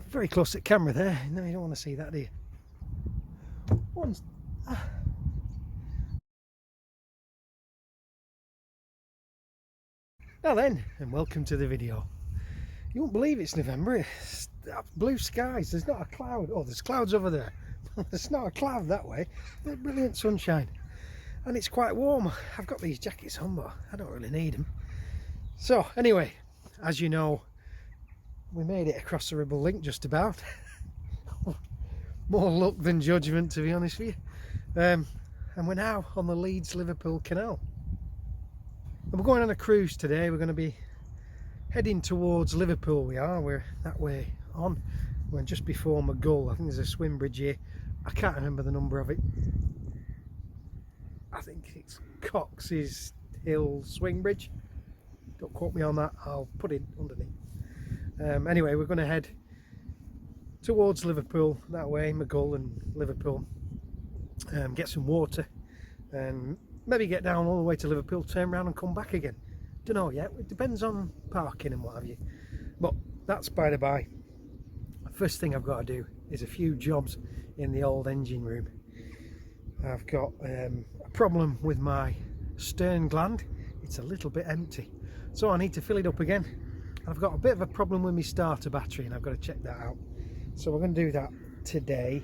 very close to the camera there. No, you don't want to see that, do you? Now then, and welcome to the video. You won't believe it's November. It's blue skies. There's not a cloud. Oh, there's clouds over there. There's not a cloud that way. But brilliant sunshine. And it's quite warm. I've got these jackets on, but I don't really need them. So, anyway, as you know, we made it across the Ribble Link just about. More luck than judgment, to be honest with you. And we're now on the Leeds-Liverpool Canal. And we're going on a cruise today. We're going to be heading towards Liverpool. We're that way on. We're just before Maghull. I think there's a swim bridge here. I can't remember the number of it. I think it's Cox's Hill Swing Bridge. Don't quote me on that. I'll put it underneath. Anyway, we're going to head towards Liverpool that way, Maghull and Liverpool. Get some water and maybe get down all the way to Liverpool, turn around and come back again. Don't know yet. It depends on parking and what have you. But that's by the by. First thing I've got to do is a few jobs in the old engine room. I've got a problem with my stern gland. It's a little bit empty, so I need to fill it up again. I've got a bit of a problem with my starter battery and I've got to check that out. So we're going to do that today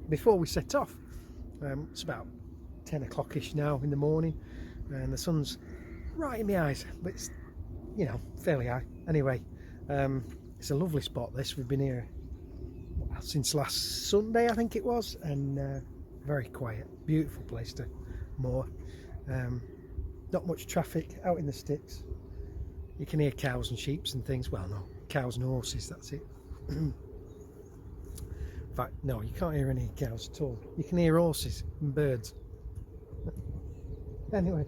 before we set off. It's about 10 o'clock-ish now in the morning and the sun's right in my eyes, but it's, you know, fairly high. Anyway, it's a lovely spot this. We've been here since last Sunday, I think it was, and very quiet, beautiful place to moor. Not much traffic out in the sticks. You can hear cows and sheep and things. Well, no, cows and horses, that's it. In fact, no, you can't hear any cows at all. You can hear horses and birds. Anyway,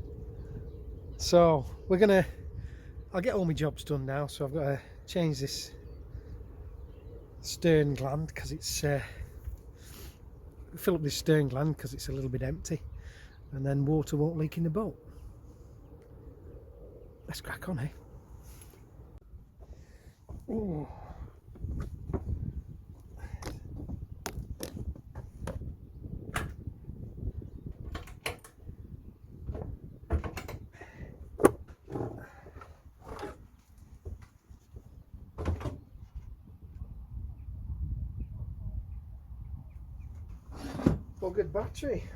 so I'll get all my jobs done now. So I've got to change this stern gland because it's fill up this stern gland because it's a little bit empty, and then water won't leak in the boat. Let's crack on, eh? Ooh. Well, good battery.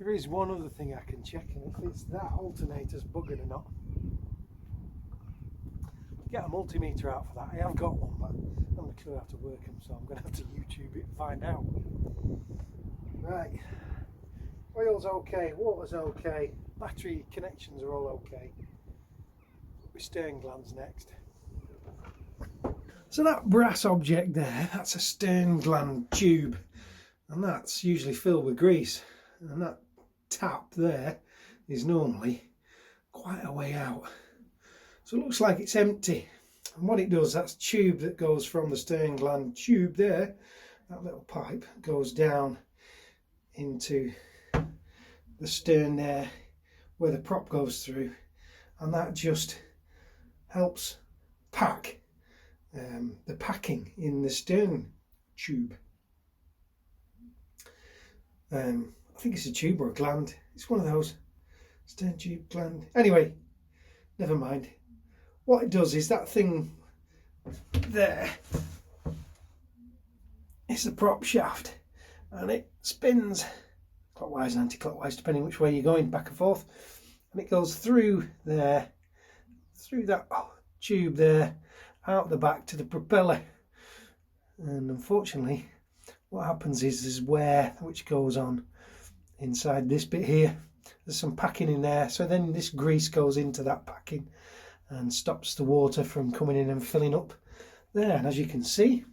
There is one other thing I can check, and if it's that alternator's buggered or not. Get a multimeter out for that. I have got one, but I'm not a clue how to work them, so I'm going to have to YouTube it and find out. Right, oil's okay, water's okay, battery connections are all okay. With stern glands next. So that brass object there, that's a stern gland tube, and that's usually filled with grease, and that tap there is normally quite a way out, so it looks like it's empty. And what it does, that's tube that goes from the stern gland tube there, that little pipe goes down into the stern there where the prop goes through, and that just helps pack the packing in the stern tube. I think it's a tube or a gland. It's one of those. Stern tube, gland. Anyway, never mind. What it does is that thing there, it's the prop shaft, and it spins clockwise and anti-clockwise depending which way you're going, back and forth, and it goes through there, through that tube there, out the back to the propeller. And unfortunately what happens is there's wear which goes on inside this bit here, there's some packing in there, so then this grease goes into that packing and stops the water from coming in and filling up there. And as you can see,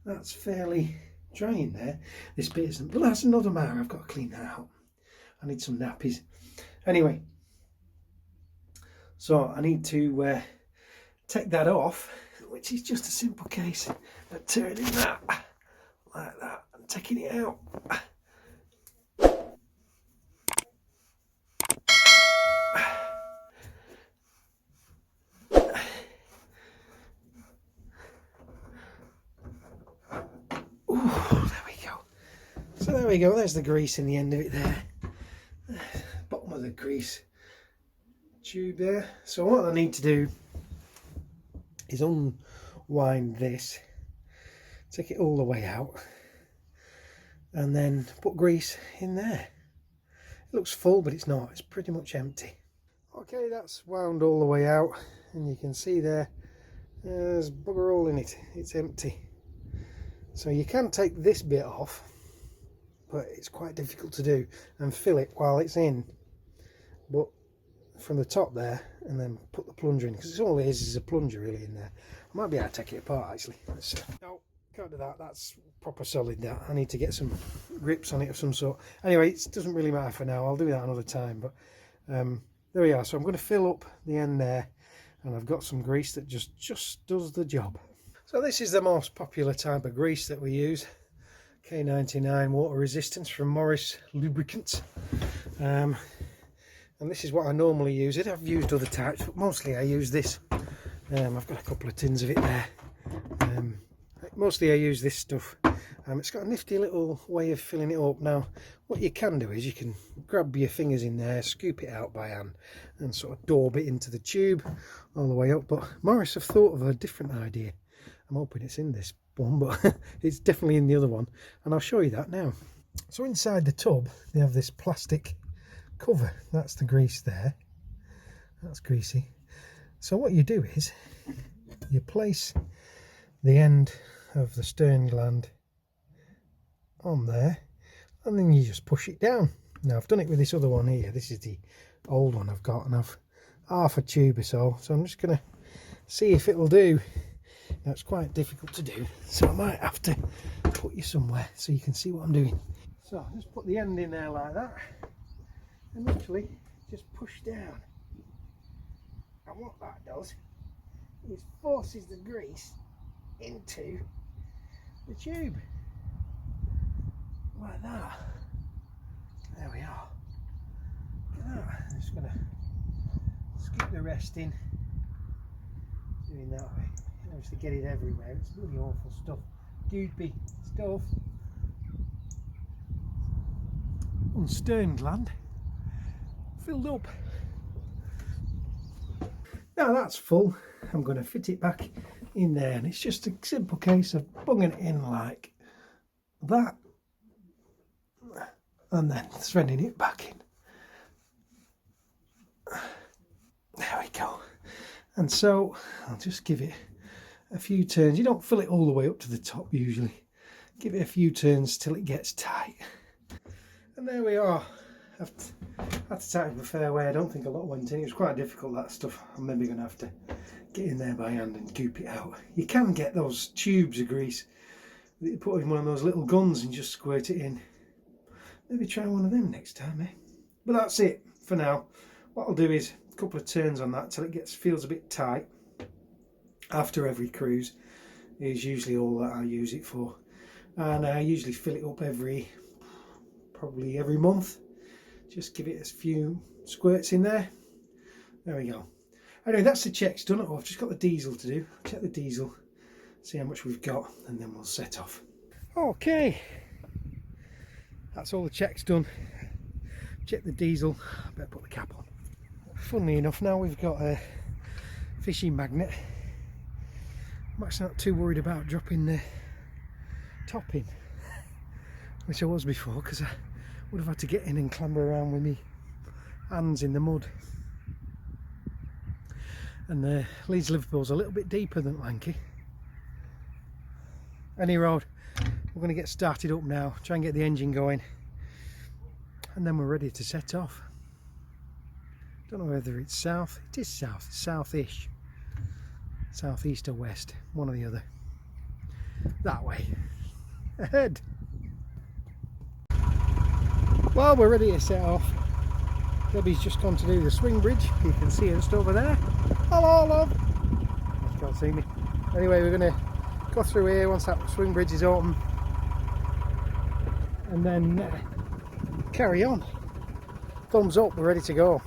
that's fairly dry in there. This bit isn't, but that's another matter. I've got to clean that out. I need some nappies. Anyway, so I need to take that off, which is just a simple case of turning that like that and taking it out. So there we go, there's the grease in the end of it there. Bottom of the grease tube there. So what I need to do is unwind this, take it all the way out, and then put grease in there. It looks full, but it's not, it's pretty much empty. Okay, that's wound all the way out, and you can see there's bugger all in it, it's empty. So you can take this bit off, but it's quite difficult to do, and fill it while it's in, but from the top there, and then put the plunger in, because all it is a plunger really in there. I might be able to take it apart actually. No, can't do that, that's proper solid that. I need to get some grips on it of some sort. Anyway, it doesn't really matter for now, I'll do that another time. But there we are. So I'm going to fill up the end there, and I've got some grease that just does the job. So this is the most popular type of grease that we use, K99 water resistance from Morris Lubricants, and this is what I normally use it. I've used other types, but mostly I use this. I've got a couple of tins of it there. Mostly I use this stuff. It's got a nifty little way of filling it up. Now what you can do is you can grab your fingers in there, scoop it out by hand, and sort of daub it into the tube all the way up. But Morris have thought of a different idea. I'm hoping it's in this one, but it's definitely in the other one, and I'll show you that now. So inside the tub they have this plastic cover. That's the grease there, that's greasy. So what you do is you place the end of the stern gland on there, and then you just push it down. Now I've done it with this other one here. This is the old one I've got, and I've half a tube or so, so I'm just gonna see if it'll do. Now it's quite difficult to do, so I might have to put you somewhere so you can see what I'm doing. So just put the end in there like that, and literally just push down. And what that does is forces the grease into the tube like that. There we are. Look at that. I'm just going to scoop the rest in, doing that way. Obviously get it everywhere. It's really awful stuff, goopy stuff. On stern gland filled up. Now that's full, I'm going to fit it back in there, and it's just a simple case of bunging it in like that and then threading it back in. There we go. And so I'll just give it a few turns. You don't fill it all the way up to the top usually. Give it a few turns till it gets tight. And there we are. I've had to tighten a fair way. I don't think a lot went in. It was quite difficult, that stuff. I'm maybe going to have to get in there by hand and goop it out. You can get those tubes of grease that you put in one of those little guns and just squirt it in. Maybe try one of them next time, eh? But that's it for now. What I'll do is a couple of turns on that till it feels a bit tight. After every cruise is usually all that I use it for, and I usually fill it up probably every month. Just give it a few squirts in there. There we go. Anyway, that's the checks done. I've just got the diesel to do. Check the diesel, see how much we've got, and then we'll set off. Okay, that's all the checks done. Check the diesel. I better put the cap on. Funnily enough, now we've got a fishing magnet, I'm actually not too worried about dropping the top in, which I was before, because I would have had to get in and clamber around with me hands in the mud. And Leeds Liverpool's a little bit deeper than Lanky. Any road, we're going to get started up now, try and get the engine going. and then we're ready to set off. Don't know whether it's south. It is south, south-ish, southeast or west, one or the other. That way, ahead. Well, we're ready to set off. Debbie's just gone to do the swing bridge. You can see her just over there. Hello, love. You can't see me. Anyway, we're going to go through here once that swing bridge is open, and then carry on. Thumbs up, we're ready to go.